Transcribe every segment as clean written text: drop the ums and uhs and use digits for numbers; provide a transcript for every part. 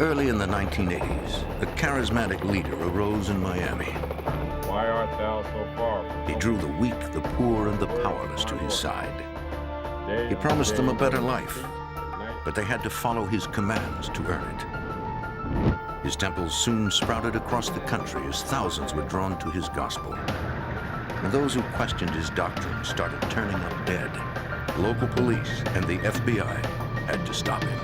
Early in the 1980s, a charismatic leader arose in Miami. Why art thou so far? He drew the weak, the poor, and the powerless to his side. He promised them a better life, but they had to follow his commands to earn it. His temples soon sprouted across the country as thousands were drawn to his gospel. And those who questioned his doctrine started turning up dead. Local police and the FBI had to stop him.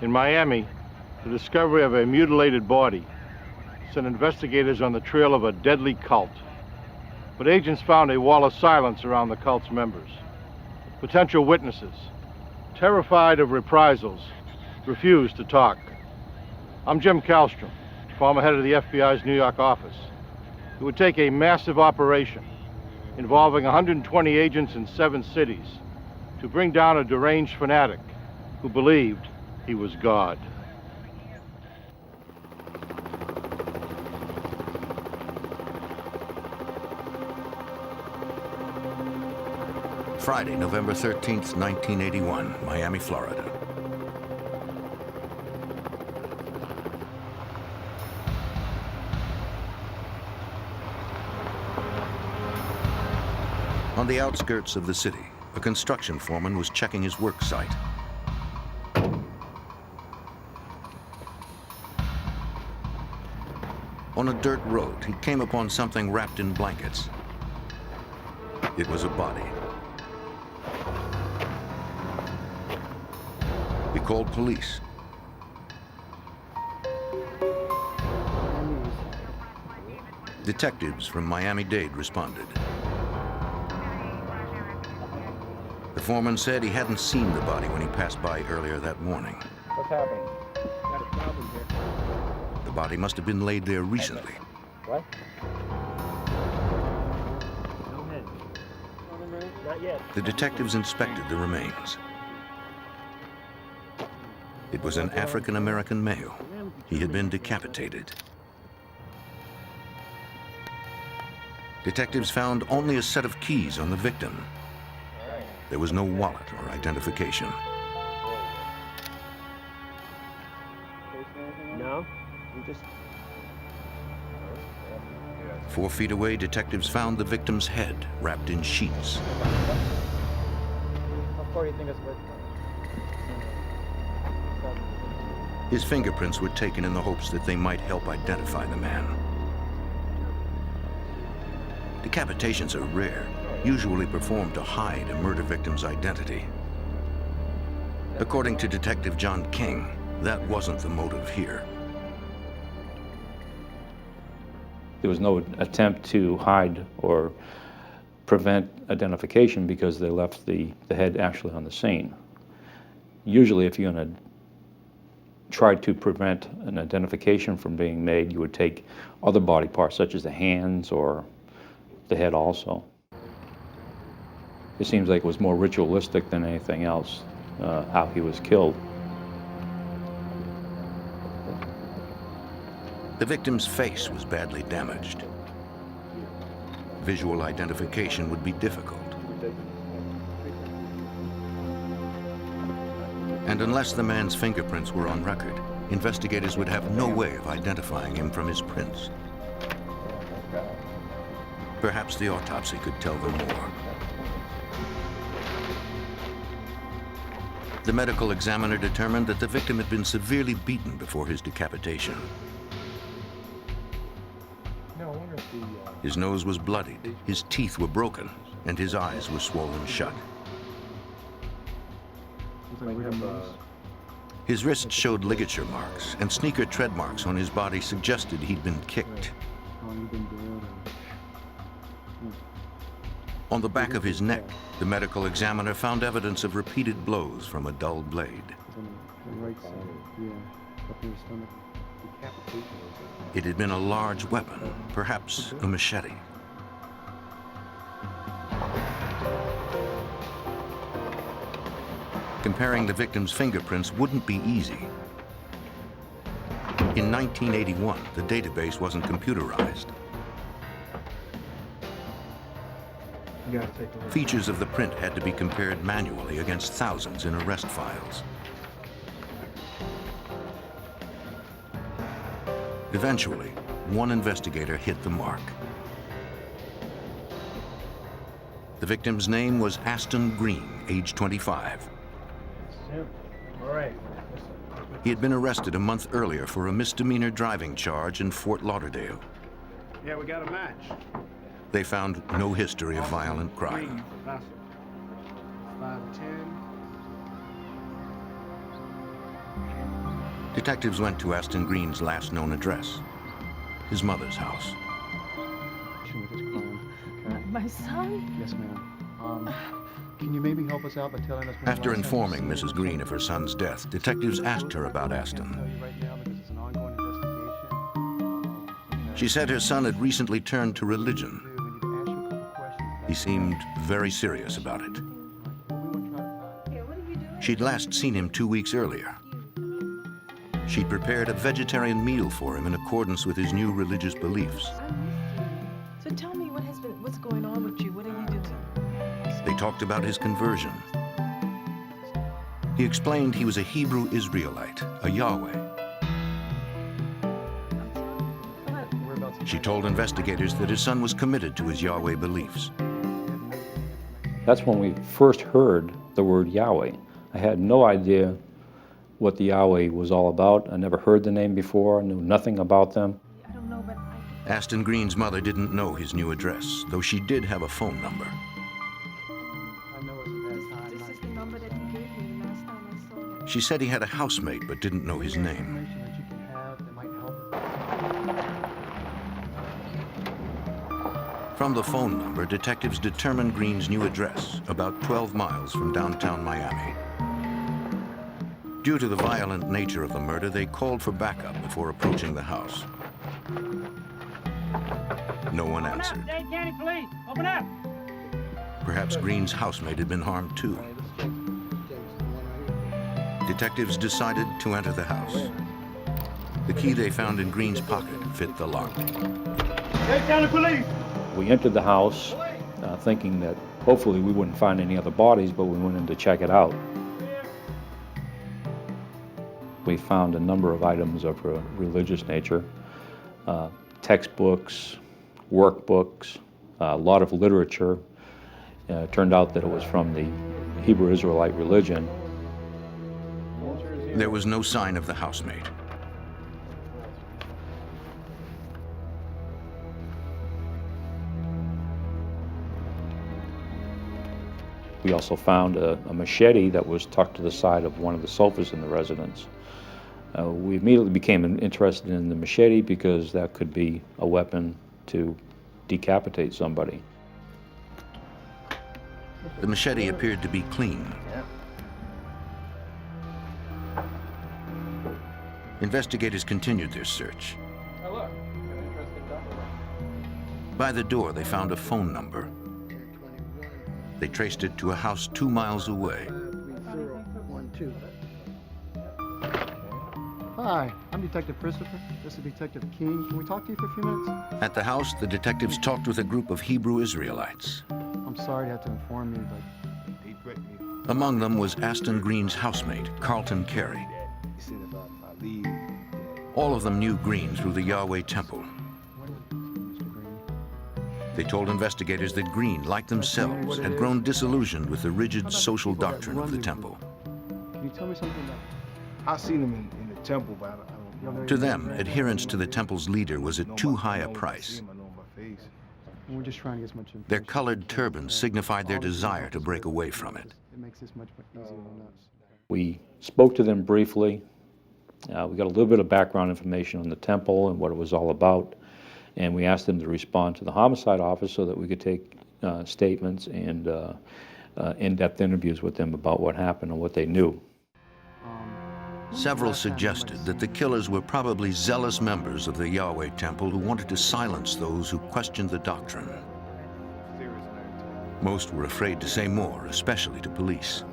In Miami, the discovery of a mutilated body sent investigators on the trail of a deadly cult. But agents found a wall of silence around the cult's members. Potential witnesses, terrified of reprisals, refused to talk. I'm Jim Kallstrom, former head of the FBI's New York office. It would take a massive operation involving 120 agents in 7 cities to bring down a deranged fanatic who believed he was God. Friday, November 13th, 1981, Miami, Florida. On the outskirts of the city, a construction foreman was checking his work site. On a dirt road, he came upon something wrapped in blankets. It was a body. He called police. Detectives from Miami-Dade responded. The foreman said he hadn't seen the body when he passed by earlier that morning. What's happening? Got a problem here. The body must have been laid there recently. What? No head. Not yet. The detectives inspected the remains. It was an African-American male. He had been decapitated. Detectives found only a set of keys on the victim. There was no wallet or identification. No, we just... 4 feet away, detectives found the victim's head wrapped in sheets. How far do you think it's worth? His fingerprints were taken in the hopes that they might help identify the man. Decapitations are rare, usually performed to hide a murder victim's identity. According to Detective John King, that wasn't the motive here. There was no attempt to hide or prevent identification because they left the head actually on the scene. Usually if you're going to try to prevent an identification from being made, you would take other body parts such as the hands or the head also. It seems like it was more ritualistic than anything else, how he was killed. The victim's face was badly damaged. Visual identification would be difficult. And unless the man's fingerprints were on record, investigators would have no way of identifying him from his prints. Perhaps the autopsy could tell them more. The medical examiner determined that the victim had been severely beaten before his decapitation. His nose was bloodied, his teeth were broken, and his eyes were swollen shut. His wrists showed ligature marks, and sneaker tread marks on his body suggested he'd been kicked. On the back of his neck, the medical examiner found evidence of repeated blows from a dull blade. right side. Yeah, up in the stomach. It had been a large weapon, perhaps a machete. Comparing the victim's fingerprints wouldn't be easy. In 1981, the database wasn't computerized. Features of the print had to be compared manually against thousands in arrest files. Eventually, one investigator hit the mark. The victim's name was Aston Green, age 25. All right. He had been arrested a month earlier for a misdemeanor driving charge in Fort Lauderdale. Yeah, we got a match. They found no history of violent crime. 510. Detectives went to Aston Green's last known address, his mother's house. My son? Yes, ma'am. Can you maybe help us out by telling us when After the last time you informing seen Mrs. Green of her son's death, detectives asked her about I can't Aston. tell you right now because it's an ongoing investigation. She said her son had recently turned to religion. We need to ask you a couple questions. He seemed very serious about it. She'd last seen him 2 weeks earlier. She'd prepared a vegetarian meal for him in accordance with his new religious beliefs. So tell me what's going on with you? What are you doing? They talked about his conversion. He explained he was a Hebrew Israelite, a Yahweh. She told investigators that his son was committed to his Yahweh beliefs. That's when we first heard the word Yahweh. I had no idea what the Yahweh was all about. I never heard the name before, knew nothing about them. I don't know, but Aston Green's mother didn't know his new address, though she did have a phone number. I know it's a bad time. this is the number that he gave me the last time I saw him. She said he had a housemate but didn't know his name. Information that you can have that might help. From the phone number, detectives determined Green's new address, about 12 miles from downtown Miami. Due to the violent nature of the murder, they called for backup before approaching the house. No one answered. Dade County Police, open up! Perhaps Green's housemate had been harmed too. Detectives decided to enter the house. The key they found in Green's pocket fit the lock. Dade County Police! We entered the house thinking that hopefully we wouldn't find any other bodies, but we went in to check it out. We found a number of items of a religious nature, textbooks, workbooks, a lot of literature. It turned out that it was from the Hebrew Israelite religion. There was no sign of the housemate. We also found a machete that was tucked to the side of one of the sofas in the residence. We immediately became interested in the machete because that could be a weapon to decapitate somebody. The machete appeared to be clean. Investigators continued their search. By the door, they found a phone number. They traced it to a house 2 miles away. 3012. Hi, I'm Detective Christopher. This is Detective King. Can we talk to you for a few minutes? At the house, the detectives talked with a group of Hebrew Israelites. I'm sorry to have to inform you, but they threatened me. Among them was Aston Green's housemate, Carlton Carey. He said if I leave, All of them knew Green through the Yahweh temple. what is it, Mr. Green? They told investigators that Green, like themselves, had grown disillusioned with the rigid social doctrine of the temple. Can you tell me something about? I seen him in the temple, but I don't. To them, adherence to the temple's leader was at too high a price. We're just trying to get as much information. Their colored turbans signified their desire to break away from it. It makes this much easier on us. We spoke to them briefly. We got a little bit of background information on the temple and what it was all about. And we asked them to respond to the homicide office so that we could take statements and in-depth interviews with them about what happened and what they knew. Several suggested that the killers were probably zealous members of the Yahweh temple who wanted to silence those who questioned the doctrine. Most were afraid to say more, especially to police.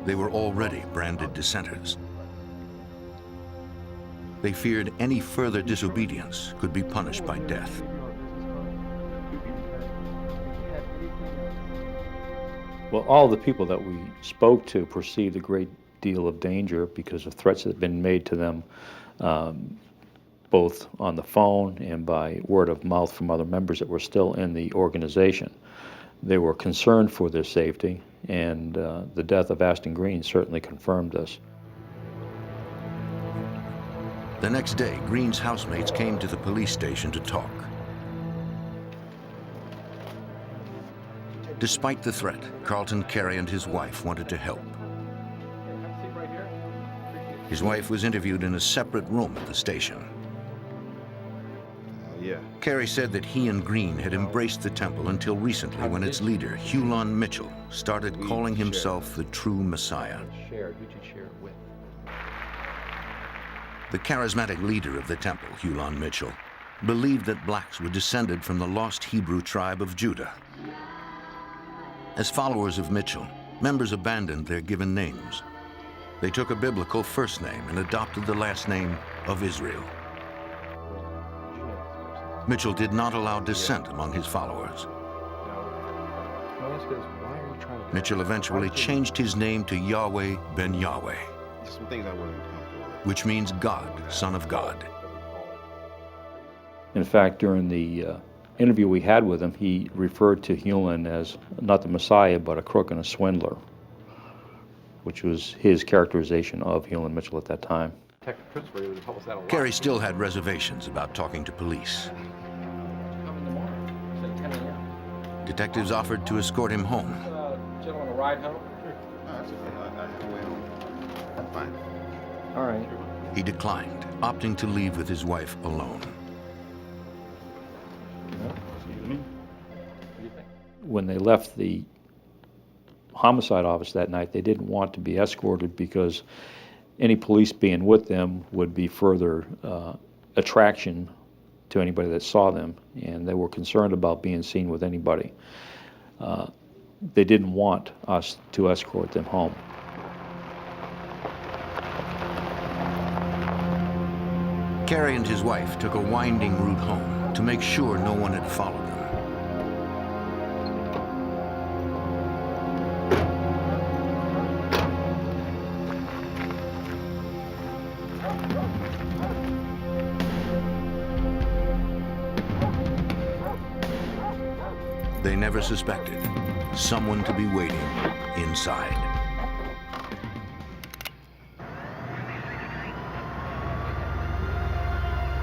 They were already branded dissenters. They feared any further disobedience could be punished by death. Well, all the people that we spoke to perceived a great deal of danger because of threats that had been made to them, both on the phone and by word of mouth from other members that were still in the organization. They were concerned for their safety, and the death of Ashton Green certainly confirmed this. The next day, Green's housemates came to the police station to talk. Despite the threat, Carlton Carey and his wife wanted to help. His wife was interviewed in a separate room at the station. Carey said that he and Green had embraced the temple until recently, when its leader, Hulon Mitchell, started calling himself the true Messiah. The charismatic leader of the temple, Hulon Mitchell, believed that blacks were descended from the lost Hebrew tribe of Judah. As followers of Mitchell, members abandoned their given names. They took a biblical first name and adopted the last name of Israel. Mitchell did not allow dissent among his followers. Mitchell eventually changed his name to Yahweh ben Yahweh, which means God, Son of God. In fact, during the interview we had with him, he referred to Hulon as not the Messiah, but a crook and a swindler, which was his characterization of Hulon Mitchell at that time. Carey still had reservations about talking to police. Detectives offered to escort him home. Gentlemen, a ride home? Fine. All right. He declined, opting to leave with his wife alone. When they left the homicide office that night, they didn't want to be escorted because any police being with them would be further attraction to anybody that saw them, and they were concerned about being seen with anybody. They didn't want us to escort them home. Carey and his wife took a winding route home to make sure no one had followed them. They never suspected someone to be waiting inside.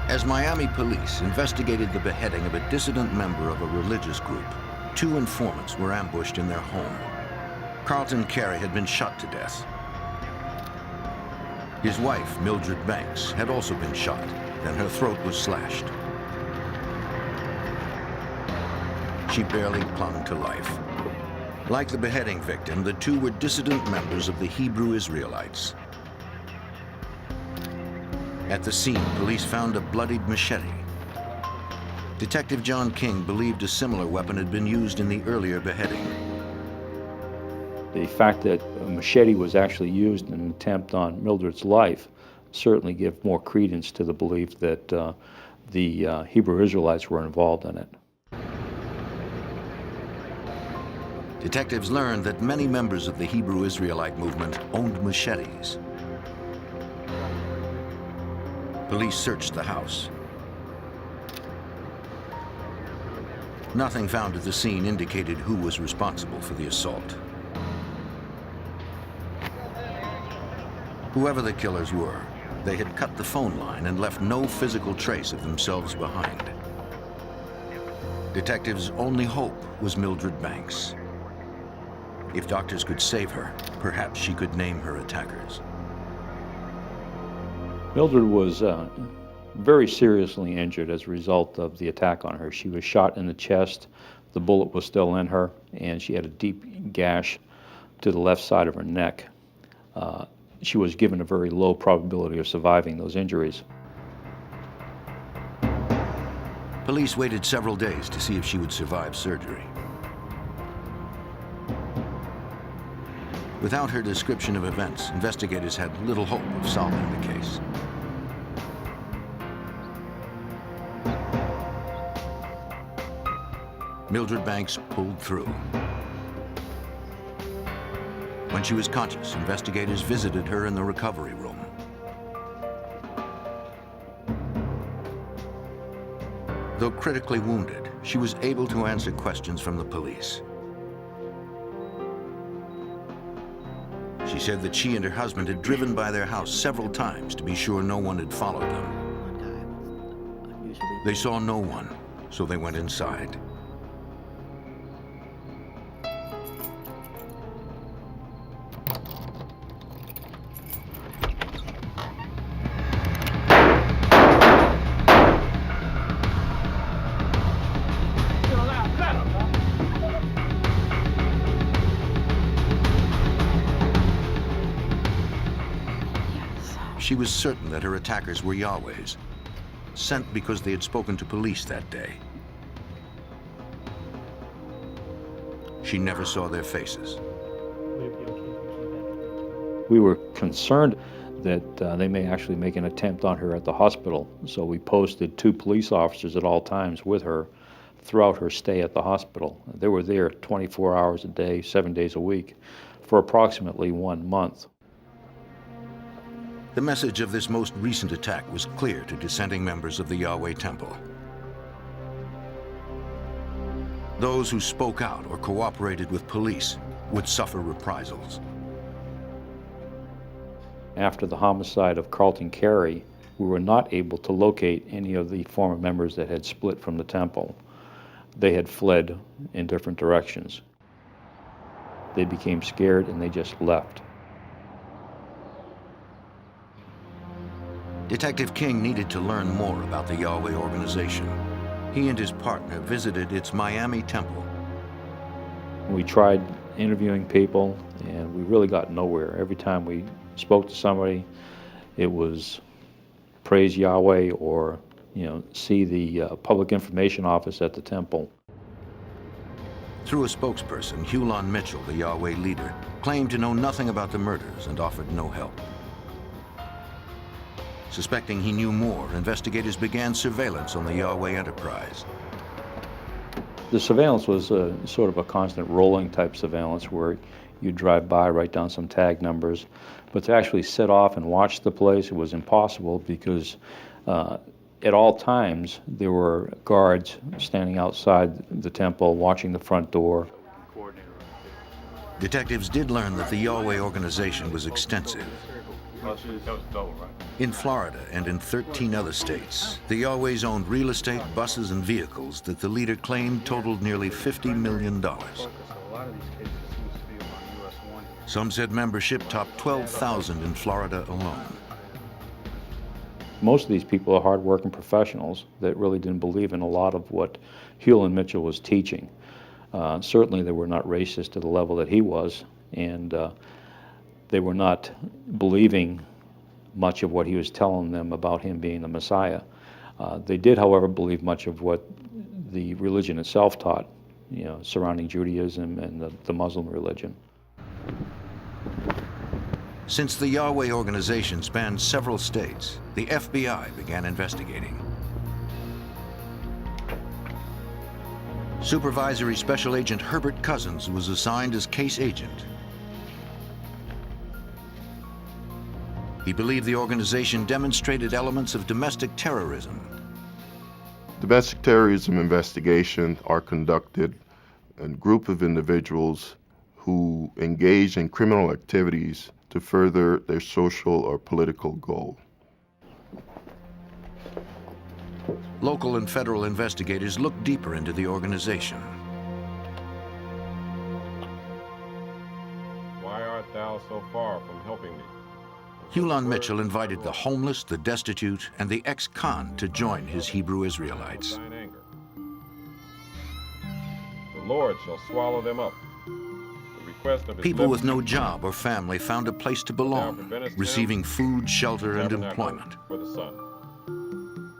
As Miami police investigated the beheading of a dissident member of a religious group, 2 informants were ambushed in their home. Carlton Carey had been shot to death. His wife, Mildred Banks, had also been shot, and her throat was slashed. She barely clung to life. Like the beheading victim, the 2 were dissident members of the Hebrew Israelites. At the scene, police found a bloodied machete. Detective John King believed a similar weapon had been used in the earlier beheading. The fact that a machete was actually used in an attempt on Mildred's life certainly gave more credence to the belief that the Hebrew Israelites were involved in it. Detectives learned that many members of the Hebrew Israelite movement owned machetes. Police searched the house. Nothing found at the scene indicated who was responsible for the assault. Whoever the killers were, they had cut the phone line and left no physical trace of themselves behind. Detectives' only hope was Mildred Banks. If doctors could save her, perhaps she could name her attackers. Mildred was very seriously injured as a result of the attack on her. She was shot in the chest, the bullet was still in her, and she had a deep gash to the left side of her neck. she was given a very low probability of surviving those injuries. Police waited several days to see if she would survive surgery. Without her description of events, investigators had little hope of solving the case. Mildred Banks pulled through. When she was conscious, investigators visited her in the recovery room. Though critically wounded, she was able to answer questions from the police. She said that she and her husband had driven by their house several times to be sure no one had followed them. They saw no one, so they went inside. She was certain that her attackers were Yahweh's, sent because they had spoken to police that day. She never saw their faces. We were concerned that they may actually make an attempt on her at the hospital, so we posted 2 police officers at all times with her throughout her stay at the hospital. They were there 24 hours a day, 7 days a week, for approximately 1 month. The message of this most recent attack was clear to dissenting members of the Yahweh Temple. Those who spoke out or cooperated with police would suffer reprisals. After the homicide of Carlton Carey, we were not able to locate any of the former members that had split from the temple. They had fled in different directions. They became scared and they just left. Detective King needed to learn more about the Yahweh organization. He and his partner visited its Miami temple. We tried interviewing people and we really got nowhere. Every time we spoke to somebody, it was praise Yahweh or, see the public information office at the temple. Through a spokesperson, Hulon Mitchell, the Yahweh leader, claimed to know nothing about the murders and offered no help. Suspecting he knew more, investigators began surveillance on the Yahweh enterprise. The surveillance was sort of a constant rolling type surveillance where you drive by, write down some tag numbers, but to actually sit off and watch the place, it was impossible because at all times there were guards standing outside the temple watching the front door. Detectives did learn that the Yahweh organization was extensive. In Florida and in 13 other states, the Yahweh's owned real estate, buses, and vehicles that the leader claimed totaled nearly $50 million. Some said membership topped 12,000 in Florida alone. Most of these people are hard-working professionals that really didn't believe in a lot of what Hulon Mitchell was teaching. Certainly they were not racist to the level that he was, and they were not believing much of what he was telling them about him being the Messiah. They did, however, believe much of what the religion itself taught, surrounding Judaism and the Muslim religion. Since the Yahweh organization spanned several states, the FBI began investigating. Supervisory Special Agent Herbert Cousins was assigned as case agent. He believed the organization demonstrated elements of domestic terrorism. Domestic terrorism investigations are conducted in a group of individuals who engage in criminal activities to further their social or political goal. Local and federal investigators looked deeper into the organization. Why art thou so far from helping me? Hulon Mitchell invited the homeless, the destitute, and the ex-con to join his Hebrew Israelites. Thine anger. The Lord shall swallow them up. The request of his People with membership no job or family found a place to belong, receiving food, shelter, and employment. for the Son,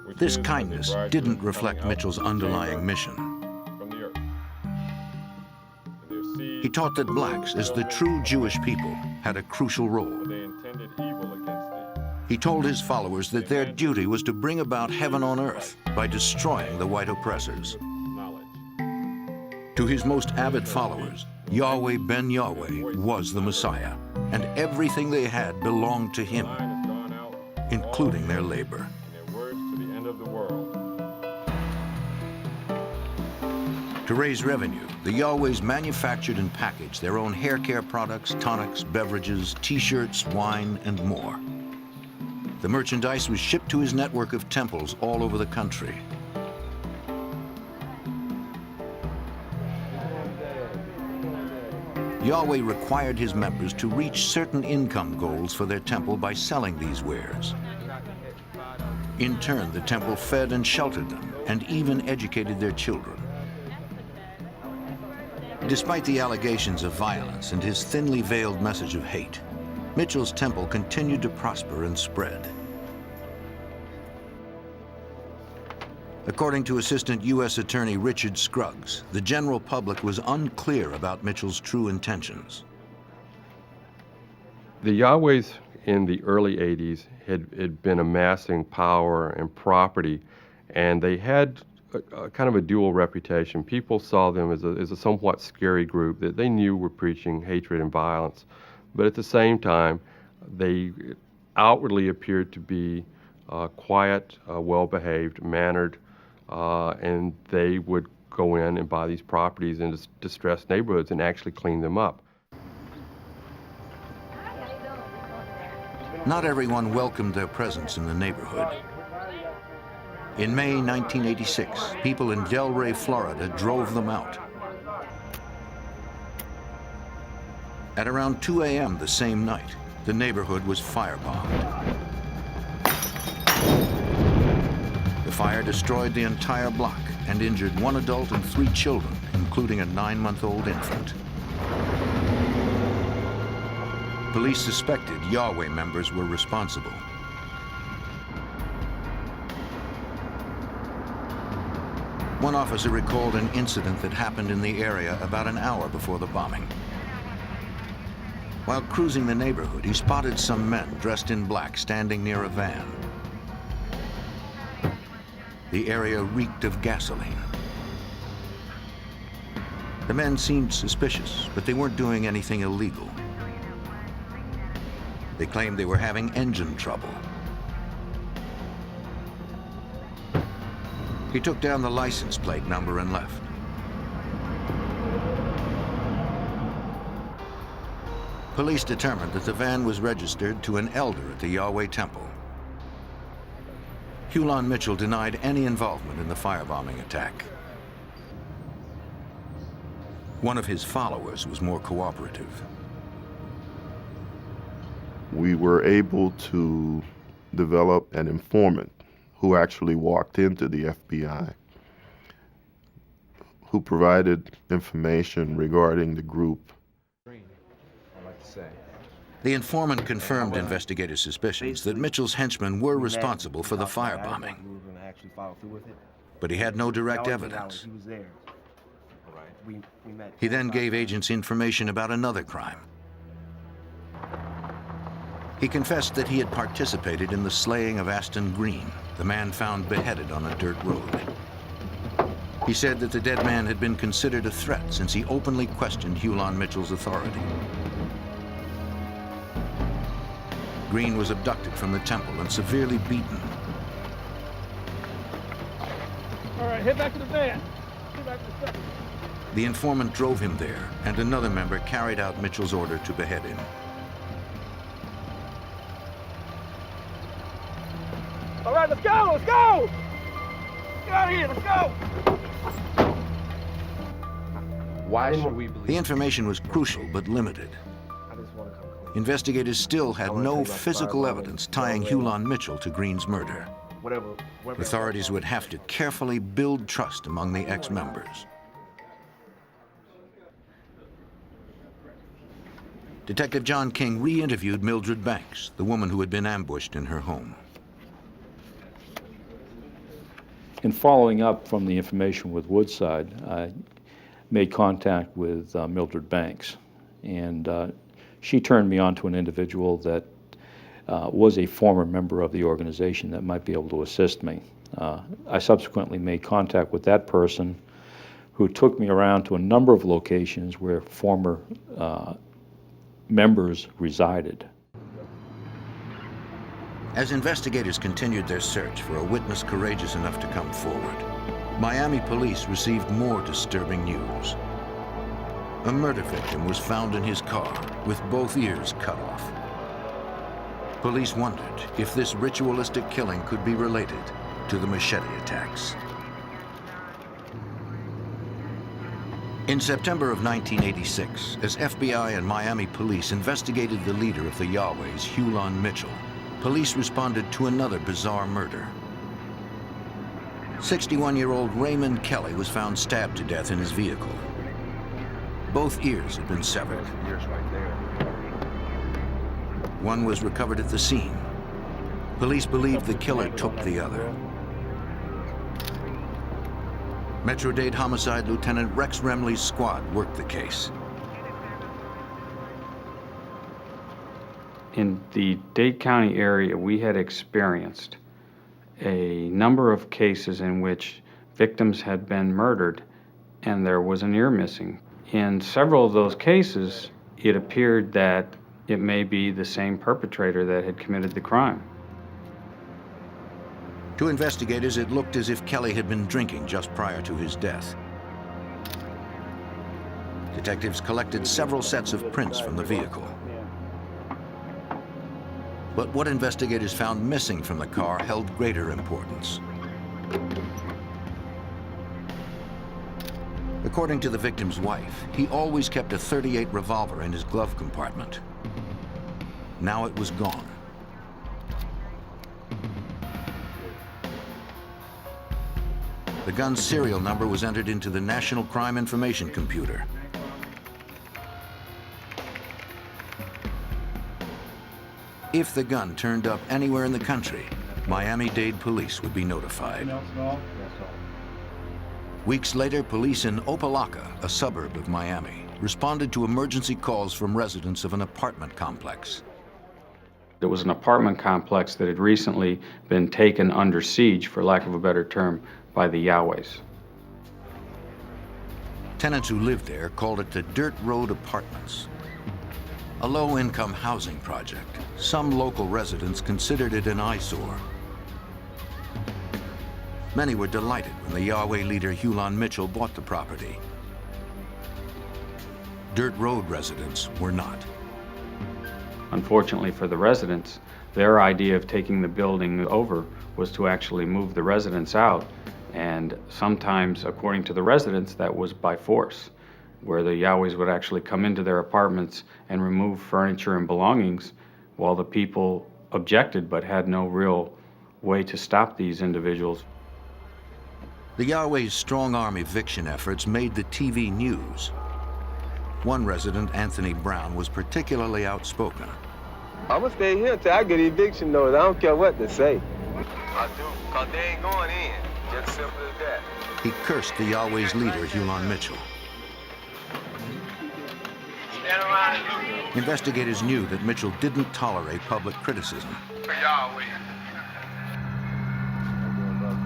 which This is as a kindness bridegroom didn't coming reflect out Mitchell's of the underlying chamber mission. from the earth. And their seed He taught that blacks, as the true Jewish people, had a crucial role. for they intended evil against thee. He told his followers that their duty was to bring about heaven on earth by destroying the white oppressors. Knowledge. To his most avid followers, Yahweh ben Yahweh was the Messiah, and everything they had belonged to him, Line has gone out, including their labor. and their words to the end of the world. To raise revenue, the Yahwehs manufactured and packaged their own hair care products, tonics, beverages, t-shirts, wine, and more. The merchandise was shipped to his network of temples all over the country. Yahweh required his members to reach certain income goals for their temple by selling these wares. In turn, the temple fed and sheltered them, and even educated their children. Despite the allegations of violence and his thinly veiled message of hate, Mitchell's temple continued to prosper and spread. According to Assistant U.S. Attorney Richard Scruggs, the general public was unclear about Mitchell's true intentions. The Yahwehs in the early 80s had been amassing power and property, and they had a kind of a dual reputation. People saw them as a somewhat scary group that they knew were preaching hatred and violence, but at the same time, they outwardly appeared to be quiet, well-behaved, mannered, and they would go in and buy these properties in distressed neighborhoods and actually clean them up. Not everyone welcomed their presence in the neighborhood. In May 1986, people in Delray, Florida, drove them out. At around 2 a.m. the same night, the neighborhood was firebombed. The fire destroyed the entire block and injured 1 adult and 3 children, including a 9-month-old infant. Police suspected Yahweh members were responsible. One officer recalled an incident that happened in the area about an hour before the bombing. While cruising the neighborhood, he spotted some men dressed in black standing near a van. The area reeked of gasoline. The men seemed suspicious, but they weren't doing anything illegal. They claimed they were having engine trouble. He took down the license plate number and left. Police determined that the van was registered to an elder at the Yahweh Temple. Hulon Mitchell denied any involvement in the firebombing attack. One of his followers was more cooperative. We were able to develop an informant who actually walked into the FBI, who provided information regarding the group. The informant confirmed investigators' suspicions that Mitchell's henchmen were responsible for the firebombing. But he had no direct evidence. He then gave agents information about another crime. He confessed that he had participated in the slaying of Aston Green, the man found beheaded on a dirt road. He said that the dead man had been considered a threat since he openly questioned Hulon Mitchell's authority. Green was abducted from the temple and severely beaten. All right, head back to the van. Head back to the second. The informant drove him there, and another member carried out Mitchell's order to behead him. All right, let's go, let's go! Get out of here, let's go! Why should we believe? The information was crucial but limited. Investigators still had no physical evidence tying Hulon Mitchell to Green's murder. Authorities would have to carefully build trust among the ex-members. Detective John King re-interviewed Mildred Banks, the woman who had been ambushed in her home. In following up from the information with Woodside, I made contact with Mildred Banks, and she turned me on to an individual that was a former member of the organization that might be able to assist me. I subsequently made contact with that person, who took me around to a number of locations where former members resided. As investigators continued their search for a witness courageous enough to come forward, Miami police received more disturbing news. A murder victim was found in his car with both ears cut off. Police wondered if this ritualistic killing could be related to the machete attacks. In September of 1986, as FBI and Miami police investigated the leader of the Yahwehs, Hulan Mitchell, police responded to another bizarre murder. 61-year-old Raymond Kelly was found stabbed to death in his vehicle. Both ears had been severed. One was recovered at the scene. Police believed the killer took the other. Metro-Dade Homicide Lieutenant Rex Remley's squad worked the case. In the Dade County area, we had experienced a number of cases in which victims had been murdered and there was an ear missing. In several of those cases, it appeared that it may be the same perpetrator that had committed the crime. To investigators, it looked as if Kelly had been drinking just prior to his death. Detectives collected several sets of prints from the vehicle. But what investigators found missing from the car held greater importance. According to the victim's wife, he always kept a .38 revolver in his glove compartment. Now it was gone. The gun's serial number was entered into the National Crime Information Computer. If the gun turned up anywhere in the country, Miami-Dade police would be notified. Weeks later, police in Opelika, a suburb of Miami, responded to emergency calls from residents of an apartment complex. It was an apartment complex that had recently been taken under siege, for lack of a better term, by the Yahwehs. Tenants who lived there called it the Dirt Road Apartments. A low-income housing project, some local residents considered it an eyesore. Many were delighted when the Yahweh leader Hulan Mitchell bought the property. Dirt Road residents were not. Unfortunately for the residents, their idea of taking the building over was to actually move the residents out. And sometimes, according to the residents, that was by force, where the Yahwehs would actually come into their apartments and remove furniture and belongings while the people objected but had no real way to stop these individuals. The Yahweh's strong-arm eviction efforts made the TV news. One resident, Anthony Brown, was particularly outspoken. I'm gonna stay here till I get eviction notice. I don't care what they say. I do, because they ain't going in. Just simple as that. He cursed the Yahweh's leader, Hulan Mitchell. Stand around you. Investigators knew that Mitchell didn't tolerate public criticism. Yahweh.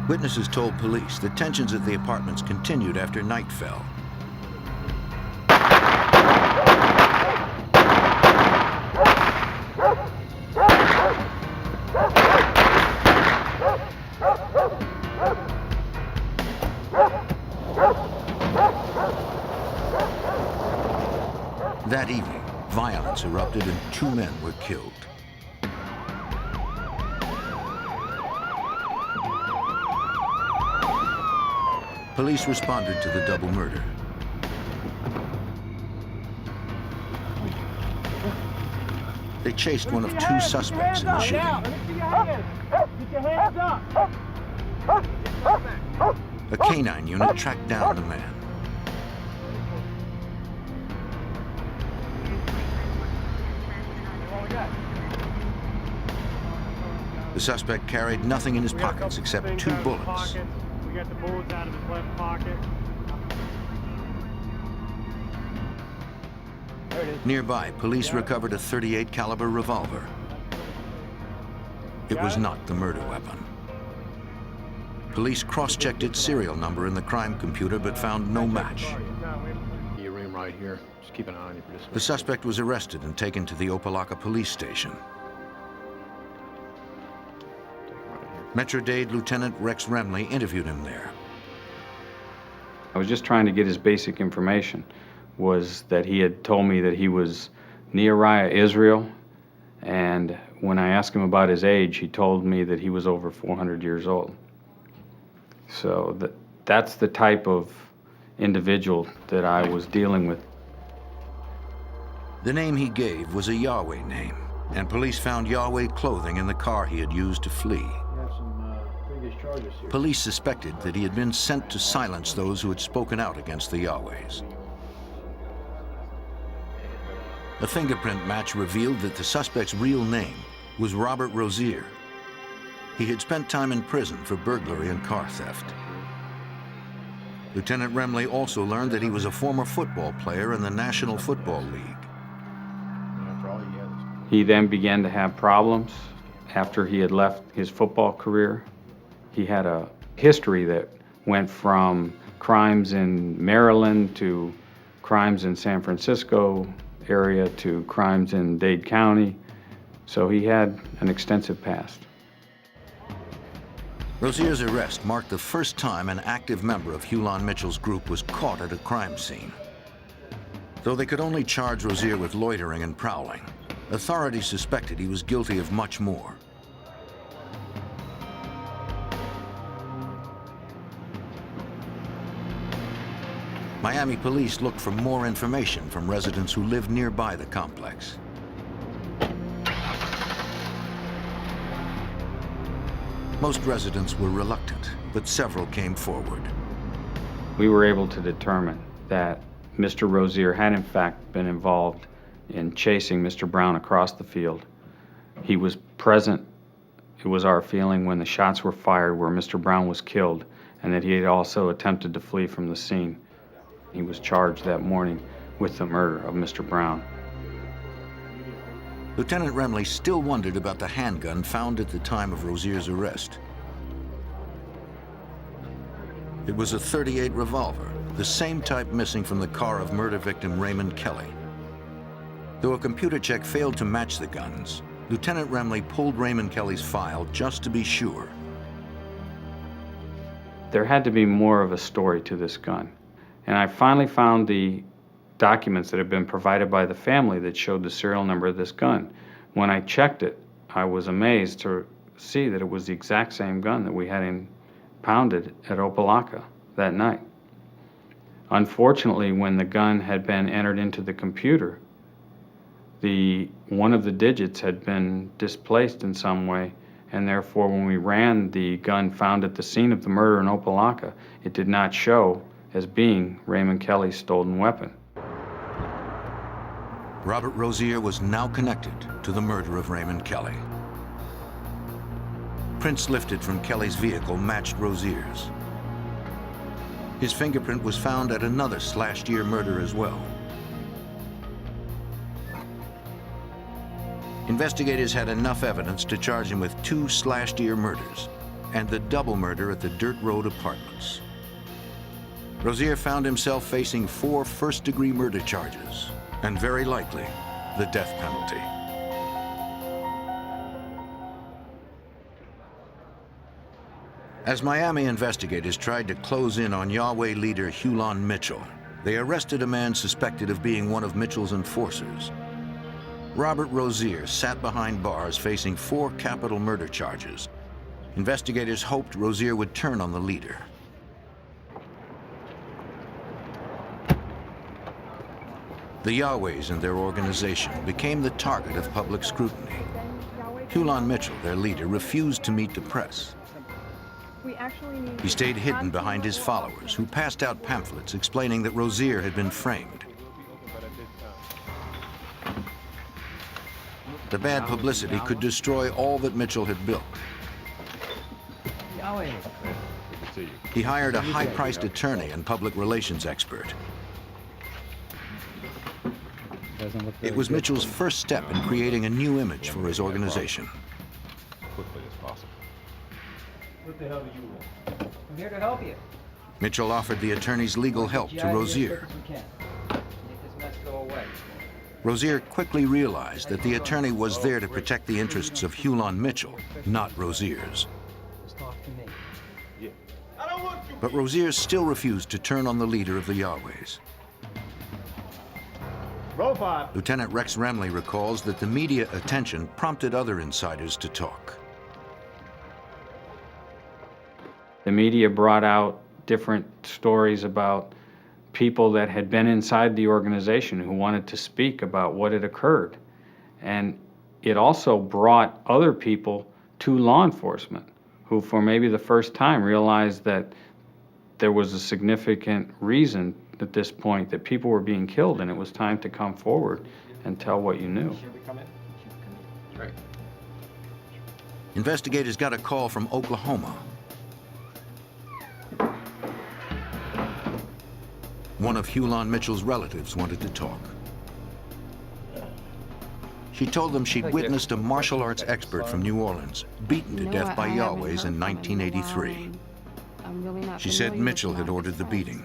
Witnesses told police that tensions at the apartments continued after night fell. That evening, violence erupted and 2 men were killed. Police responded to the double murder. They chased one of 2 suspects in the shooting. Get your hands up! A canine unit tracked down the man. The suspect carried nothing in his pockets except 2 bullets. We got the bullets out of his left pocket. There it is. Nearby, police recovered a .38 caliber revolver. It was not the murder weapon. Police cross-checked its serial number in the crime computer but found no match. Your room right here. Just keep an eye on you for this. The suspect was arrested and taken to the Opelika police station. Metro Dade Lieutenant Rex Remley interviewed him there. I was just trying to get his basic information, was that he had told me that he was Nehemiah Israel, and when I asked him about his age, he told me that he was over 400 years old. So that's the type of individual that I was dealing with. The name he gave was a Yahweh name, and police found Yahweh clothing in the car he had used to flee. Police suspected that he had been sent to silence those who had spoken out against the Yahwehs. A fingerprint match revealed that the suspect's real name was Robert Rozier. He had spent time in prison for burglary and car theft. Lieutenant Remley also learned that he was a former football player in the National Football League. He then began to have problems after he had left his football career. He had a history that went from crimes in Maryland to crimes in San Francisco area to crimes in Dade County. So he had an extensive past. Rozier's arrest marked the first time an active member of Hulan Mitchell's group was caught at a crime scene. Though they could only charge Rozier with loitering and prowling, authorities suspected he was guilty of much more. Miami police looked for more information from residents who lived nearby the complex. Most residents were reluctant, but several came forward. We were able to determine that Mr. Rozier had in fact been involved in chasing Mr. Brown across the field. He was present, it was our feeling, when the shots were fired where Mr. Brown was killed, and that he had also attempted to flee from the scene. He was charged that morning with the murder of Mr. Brown. Lieutenant Remley still wondered about the handgun found at the time of Rozier's arrest. It was a .38 revolver, the same type missing from the car of murder victim Raymond Kelly. Though a computer check failed to match the guns, Lieutenant Remley pulled Raymond Kelly's file just to be sure. There had to be more of a story to this gun. And I finally found the documents that had been provided by the family that showed the serial number of this gun. When I checked it, I was amazed to see that it was the exact same gun that we had impounded at Opelika that night. Unfortunately, when the gun had been entered into the computer, one of the digits had been displaced in some way, and therefore when we ran the gun found at the scene of the murder in Opelika, it did not show as being Raymond Kelly's stolen weapon. Robert Rozier was now connected to the murder of Raymond Kelly. Prints lifted from Kelly's vehicle matched Rozier's. His fingerprint was found at another slashed-ear murder as well. Investigators had enough evidence to charge him with 2 slashed-ear murders and the double murder at the Dirt Road Apartments. Rozier found himself facing 4 first-degree murder charges, and very likely, the death penalty. As Miami investigators tried to close in on Yahweh leader Hulan Mitchell, they arrested a man suspected of being one of Mitchell's enforcers. Robert Rozier sat behind bars facing 4 capital murder charges. Investigators hoped Rozier would turn on the leader. The Yahwehs and their organization became the target of public scrutiny. Hulan Mitchell, their leader, refused to meet the press. He stayed hidden behind his followers, who passed out pamphlets explaining that Rozier had been framed. The bad publicity could destroy all that Mitchell had built. Yahweh. He hired a high-priced attorney and public relations expert. It was Mitchell's first step in creating a new image for his organization. Quickly as possible. What the hell do you want? I'm here to help you. Mitchell offered the attorney's legal help to Rozier. Make this mess go away. Rozier quickly realized that the attorney was there to protect the interests of Hulon Mitchell, not Rozier's. Just talk to me. But Rozier still refused to turn on the leader of the Yahwehs. Roll 5. Lieutenant Rex Remley recalls that the media attention prompted other insiders to talk. The media brought out different stories about people that had been inside the organization who wanted to speak about what had occurred. And it also brought other people to law enforcement who, for maybe the first time, realized that there was a significant reason at this point that people were being killed, and it was time to come forward and tell what you knew. Right. Investigators got a call from Oklahoma. One of Hulon Mitchell's relatives wanted to talk. She told them she'd witnessed a martial arts expert from New Orleans beaten to death by Yahwehs in 1983. She said Mitchell had ordered the beating.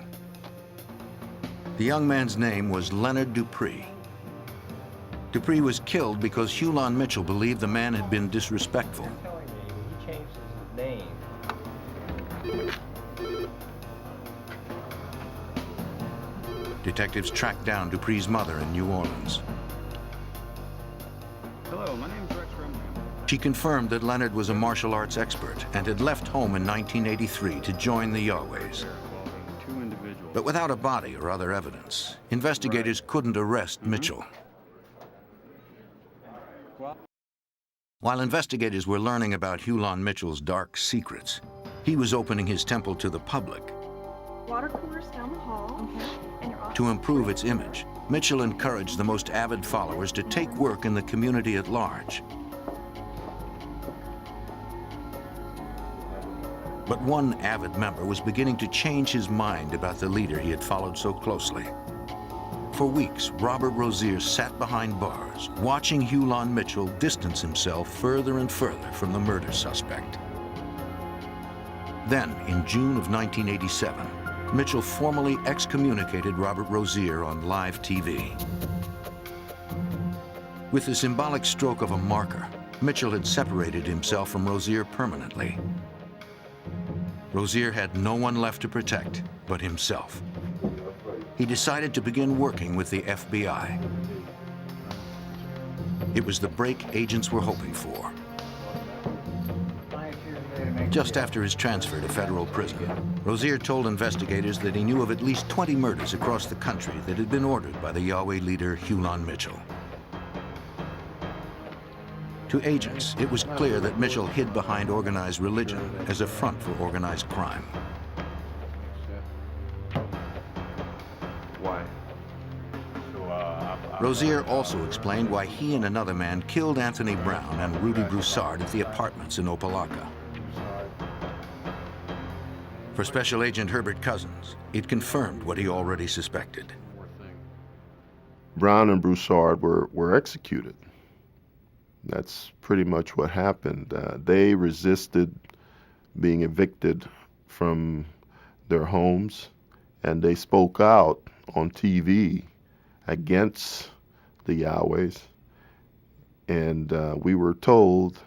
The young man's name was Leonard Dupree. Dupree was killed because Hulon Mitchell believed the man had been disrespectful. You're telling me he changed his name. Detectives tracked down Dupree's mother in New Orleans. Hello, my name is Rex Remley. She confirmed that Leonard was a martial arts expert and had left home in 1983 to join the Yahwehs. But without a body or other evidence, investigators couldn't arrest Mitchell. While investigators were learning about Hulon Mitchell's dark secrets, he was opening his temple to the public. Water coolers down the hall. Okay. And you're off. To improve its image, Mitchell encouraged the most avid followers to take work in the community at large. But one avid member was beginning to change his mind about the leader he had followed so closely. For weeks, Robert Rozier sat behind bars, watching Hulon Mitchell distance himself further and further from the murder suspect. Then, in June of 1987, Mitchell formally excommunicated Robert Rozier on live TV. With the symbolic stroke of a marker, Mitchell had separated himself from Rozier permanently. Rozier had no one left to protect but himself. He decided to begin working with the FBI. It was the break agents were hoping for. Just after his transfer to federal prison, Rozier told investigators that he knew of at least 20 murders across the country that had been ordered by the Yahweh leader Hulon Mitchell. To agents, it was clear that Mitchell hid behind organized religion as a front for organized crime. Why? Rozier also explained why he and another man killed Anthony Brown and Rudy Broussard at the apartments in Opelika. For Special Agent Herbert Cousins, it confirmed what he already suspected. Brown and Broussard were executed. That's pretty much what happened. They resisted being evicted from their homes, and they spoke out on TV against the Yahwehs, and we were told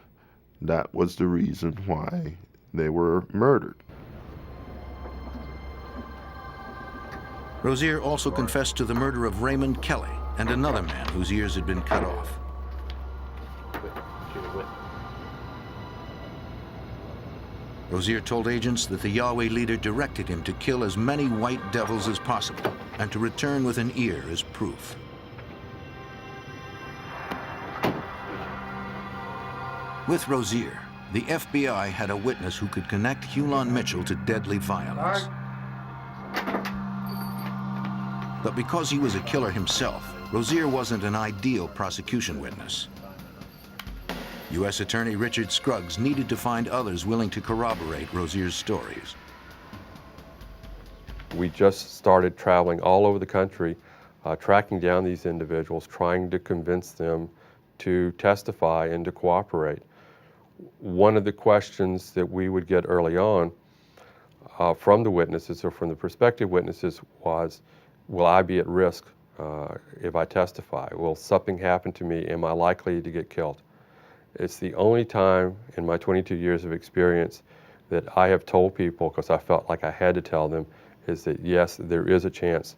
that was the reason why they were murdered. Rozier also confessed to the murder of Raymond Kelly and another man whose ears had been cut off. Rozier told agents that the Yahweh leader directed him to kill as many white devils as possible and to return with an ear as proof. With Rozier, the FBI had a witness who could connect Hulon Mitchell to deadly violence. But because he was a killer himself, Rozier wasn't an ideal prosecution witness. U.S. Attorney Richard Scruggs needed to find others willing to corroborate Rozier's stories. We just started traveling all over the country, tracking down these individuals, trying to convince them to testify and to cooperate. One of the questions that we would get early on from the witnesses or from the prospective witnesses was, will I be at risk if I testify? Will something happen to me? Am I likely to get killed? It's the only time in my 22 years of experience that I have told people, because I felt like I had to tell them, is that yes, there is a chance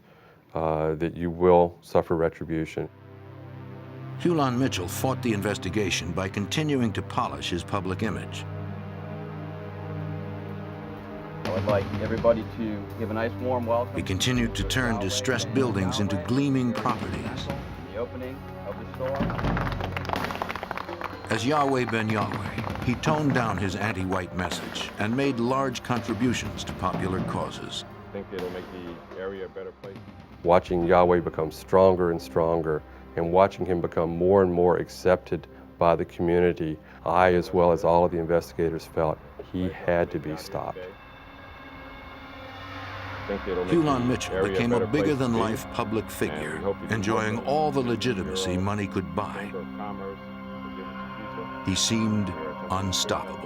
that you will suffer retribution. Hulan Mitchell fought the investigation by continuing to polish his public image. I would like everybody to give a nice warm welcome. He continued to turn distressed buildings into gleaming properties. The opening of the store. As Yahweh ben Yahweh, he toned down his anti-white message and made large contributions to popular causes. I think it'll make the area a better place. Watching Yahweh become stronger and stronger and watching him become more and more accepted by the community, I, as well as all of the investigators, felt he had to be stopped. Hulan Mitchell became a bigger-than-life public figure, enjoying all the legitimacy money could buy. He seemed unstoppable.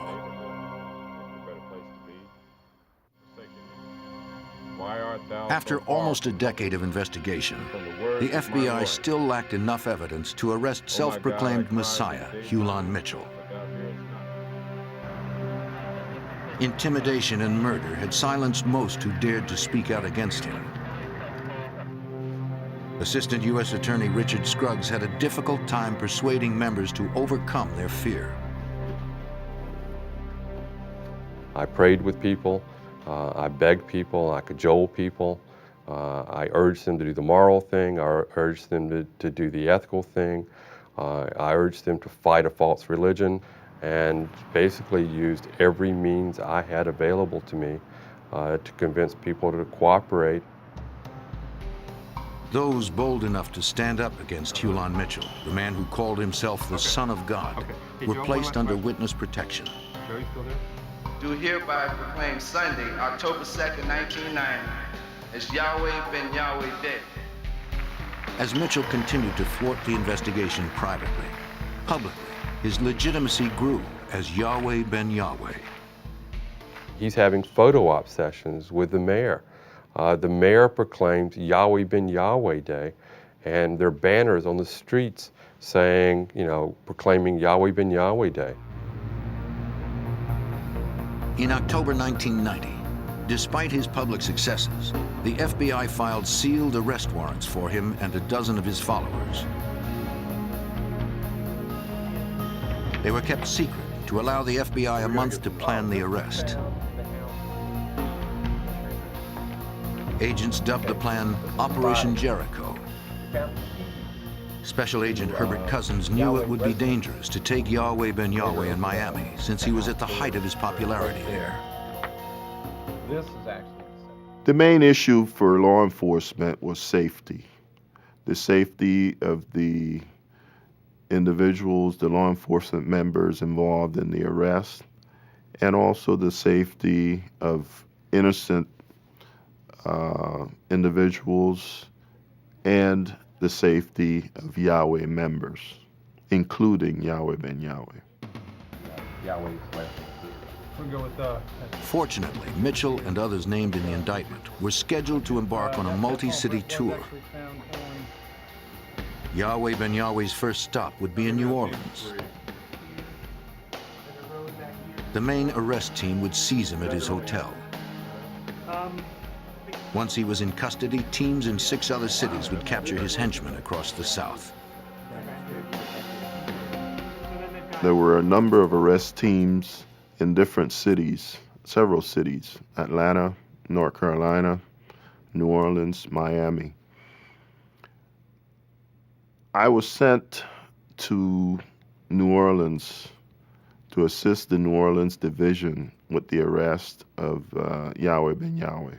After almost a decade of investigation, the FBI still lacked enough evidence to arrest self-proclaimed Messiah, Hulan Mitchell. Intimidation and murder had silenced most who dared to speak out against him. Assistant U.S. Attorney Richard Scruggs had a difficult time persuading members to overcome their fear. I prayed with people, I begged people, I cajoled people, I urged them to do the moral thing, I urged them to do the ethical thing, I urged them to fight a false religion, and basically used every means I had available to me to convince people to cooperate. Those bold enough to stand up against Hulan Mitchell, the man who called himself the Son of God, were placed under witness protection. Do hereby proclaim Sunday, October 2nd, 1990, as Yahweh ben Yahweh Day. As Mitchell continued to thwart the investigation privately, publicly, his legitimacy grew as Yahweh ben Yahweh. He's having photo op sessions with the mayor. The mayor proclaimed Yahweh ben Yahweh Day, and there are banners on the streets saying, proclaiming Yahweh ben Yahweh Day. In October 1990, despite his public successes, the FBI filed sealed arrest warrants for him and a dozen of his followers. They were kept secret to allow the FBI a month to plan the arrest. Agents dubbed the plan Operation Jericho. Special Agent Herbert Cousins knew it would be dangerous to take Yahweh ben Yahweh in Miami, since he was at the height of his popularity there. This is actually The main issue for law enforcement was safety. The safety of the individuals, the law enforcement members involved in the arrest, and also the safety of innocent individuals and the safety of Yahweh members, including Yahweh ben Yahweh. Yahweh's left. We'll go with Fortunately, Mitchell and others named in the indictment were scheduled to embark on a multi-city tour. Yahweh ben Yahweh's first stop would be in New Orleans. The main arrest team would seize him at his hotel. Once he was in custody, teams in 6 other cities would capture his henchmen across the South. There were a number of arrest teams in different cities, several cities: Atlanta, North Carolina, New Orleans, Miami. I was sent to New Orleans to assist the New Orleans division with the arrest of Yahweh ben Yahweh.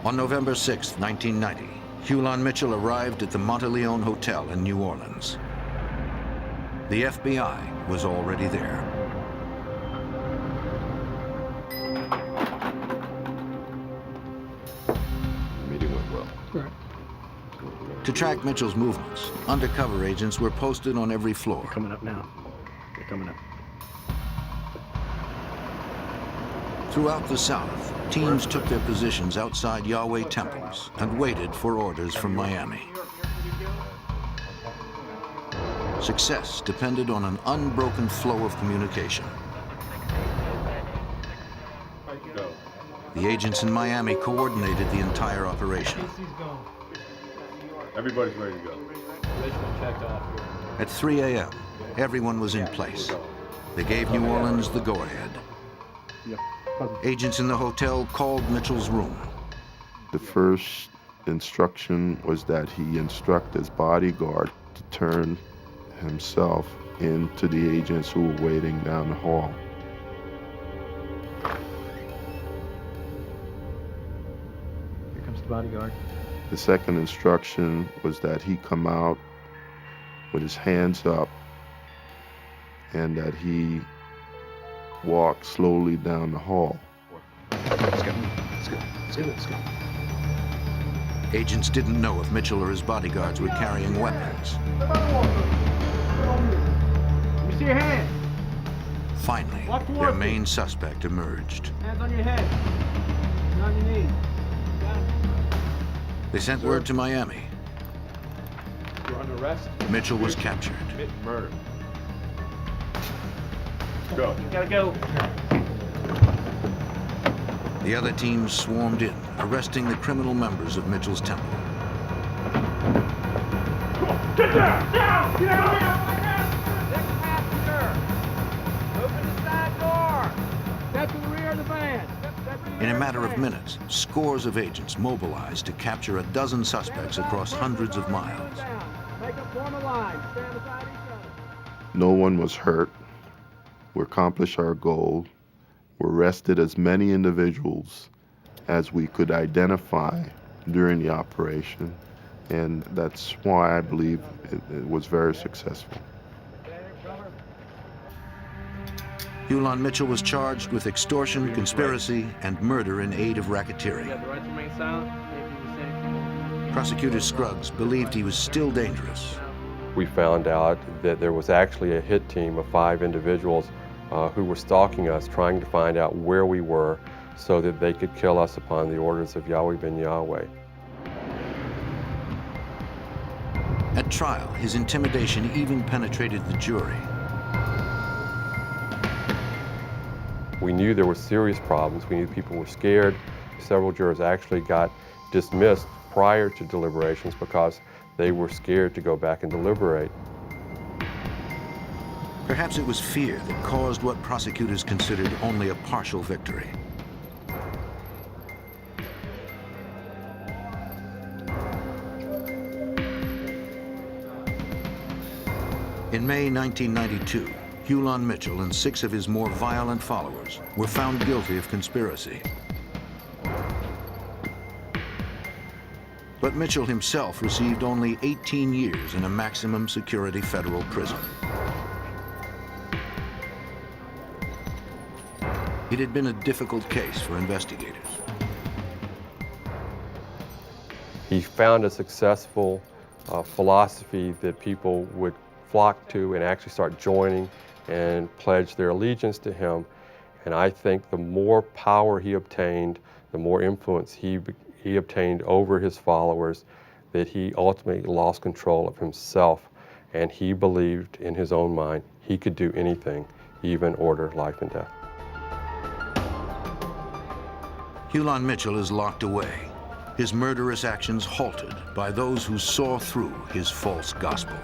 On November 6, 1990, Hulan Mitchell arrived at the Monteleone Hotel in New Orleans. The FBI was already there. The meeting went well. Right. To track Mitchell's movements, undercover agents were posted on every floor. They're coming up now. They're coming up. Throughout the South, teams took their positions outside Yahweh temples and waited for orders from Miami. Success depended on an unbroken flow of communication. The agents in Miami coordinated the entire operation. Everybody's ready to go. At 3 a.m., everyone was in place. They gave New Orleans the go-ahead. Agents in the hotel called Mitchell's room. The first instruction was that he instruct his bodyguard to turn himself into the agents who were waiting down the hall. Here comes the bodyguard. The second instruction was that he come out with his hands up and that he walk slowly down the hall. Let's go. Let's go. Let's go. Let's go. Agents didn't know if Mitchell or his bodyguards were carrying weapons. Let me see your hands. Finally, their main suspect emerged. Hands on your head. And on your knees. They sent word to Miami. You're under arrest. Mitchell was captured. Commit murder. Go. You gotta go. The other teams swarmed in, arresting the criminal members of Mitchell's temple. Get down! Down! Get out of here! Next passenger! Open the side door! Step to the rear of the van! In a matter of minutes, scores of agents mobilized to capture a dozen suspects across hundreds of miles. Make up, form a line. Stand beside each other. No one was hurt. We accomplished our goal. We arrested as many individuals as we could identify during the operation, and that's why I believe it was very successful. Yulon Mitchell was charged with extortion, conspiracy, and murder in aid of racketeering. Prosecutor Scruggs believed he was still dangerous. We found out that there was actually a hit team of 5 individuals who were stalking us, trying to find out where we were so that they could kill us upon the orders of Yahweh ben Yahweh. At trial, his intimidation even penetrated the jury. We knew there were serious problems. We knew people were scared. Several jurors actually got dismissed prior to deliberations because they were scared to go back and deliberate. Perhaps it was fear that caused what prosecutors considered only a partial victory. In May 1992, Yulon Mitchell and 6 of his more violent followers were found guilty of conspiracy. But Mitchell himself received only 18 years in a maximum security federal prison. It had been a difficult case for investigators. He found a successful philosophy that people would flock to and actually start joining and pledge their allegiance to him. And I think the more power he obtained, the more influence he obtained over his followers, that he ultimately lost control of himself. And he believed in his own mind he could do anything, even order life and death. Yulon Mitchell is locked away, his murderous actions halted by those who saw through his false gospel.